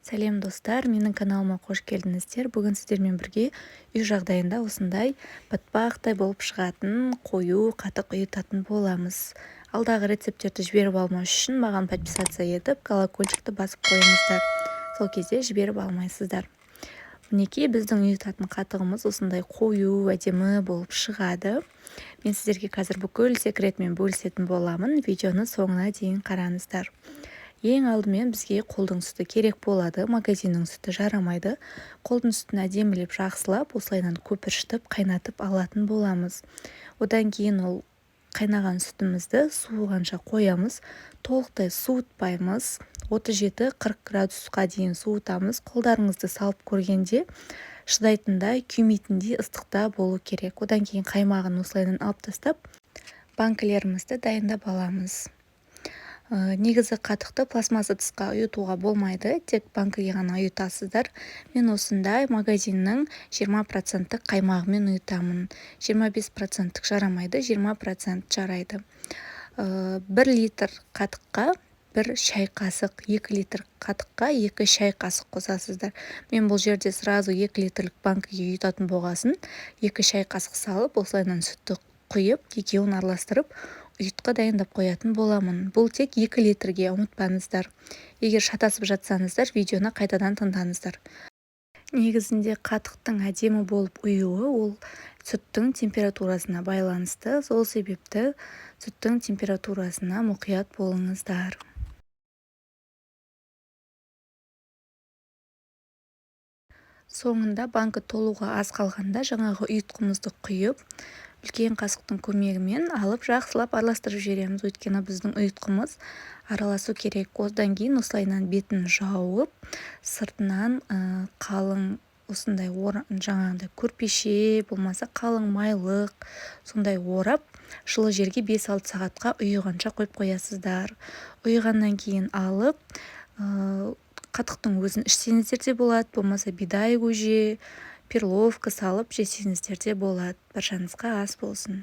Сәлем достар, менің каналыма қош келдіңіздер. Бүгін сіздермен бірге үй жағдайында осындай батпақтай болып шығатын қою қатық ұйытатын боламыз. Алдағы рецепттерді жіберіп алмау үшін маған подписация етіп, колокольчикті басып қойыңыздар. Сол кезде жіберіп алмайсыздар. Мінекей біздің ұйытатын қатығымыз осындай қою, әдемі болып шығады. Мен сіздерге қазір бүкіл секретмен бөлісетін боламын. Видеоны соңына дейін қараңыздар. Ең алдымен бізге қолдың сүті керек болады, магазиннің сүті жарамайды. Қолдың сүтін әдемілеп жақсылап, осылайынан көпіршітіп, қайнатып алатын боламыз. Одан кейін ол қайнаған сүтімізді суығанша қоямыз, толықтай суытпаймыз. 37-40 градусқа дейін суытамыз. Қолдарыңызды салып көргенде шыдайтындай, күймейтіндей ыстықта болу керек. Одан кейін қаймағын осылайынан алып тастап, банкілерімізді дайындап аламыз. Негізі қатықты пластмасса ыдысқа ұйытуға болмайды, тек банкіге ғана ұйытасыздар. Мен осындай магазиннің 20% қаймағымен ұйытамын. 25% жарамайды, 20% жарайды. 1 литр қатыққа 1 шай қасық, 2 литр қатыққа 2 шай қасық қосасыздар. Мен бұл жерде сразу 2 литрлік банкіге ұйытатын болғасын, 2 шай қасық салып, осылайынан сүтті құйып, екеуін араластырып, ұйытқа дайындап қоятын боламын. Бұл тек 2 литрге, ұмытпаңыздар. Егер шатасып жатсаңыздар, видеоны қайтадан тыңдаңыздар. Негізінде қатықтың әдемі болып ұюы ол сүттің температурасына байланысты. Сол себепті сүттің температурасына мұқият болыңыздар. Соңында банкі толуға аз қалғанда жаңағы ұйытқымызды құйып, үлкен қасықтың көмегімен алып жақсылап араластырып жібереміз. Өйткені біздің ұйытқымыз араласу керек. Одан кейін осылайынан бетін жауып, сыртынан қалың осындай жаңағыдай көрпеше болмаса қалың майлық сондай орап, жылы жерге 5-6 сағатқа ұйығанша қойып қоясыздар. Ұйығаннан кейін алып, қатықтың өзін ішсеңіздер де болады, болмаса бидай көже, перловка салып жесеңіздер де болады. Баршаңызға ас болсын.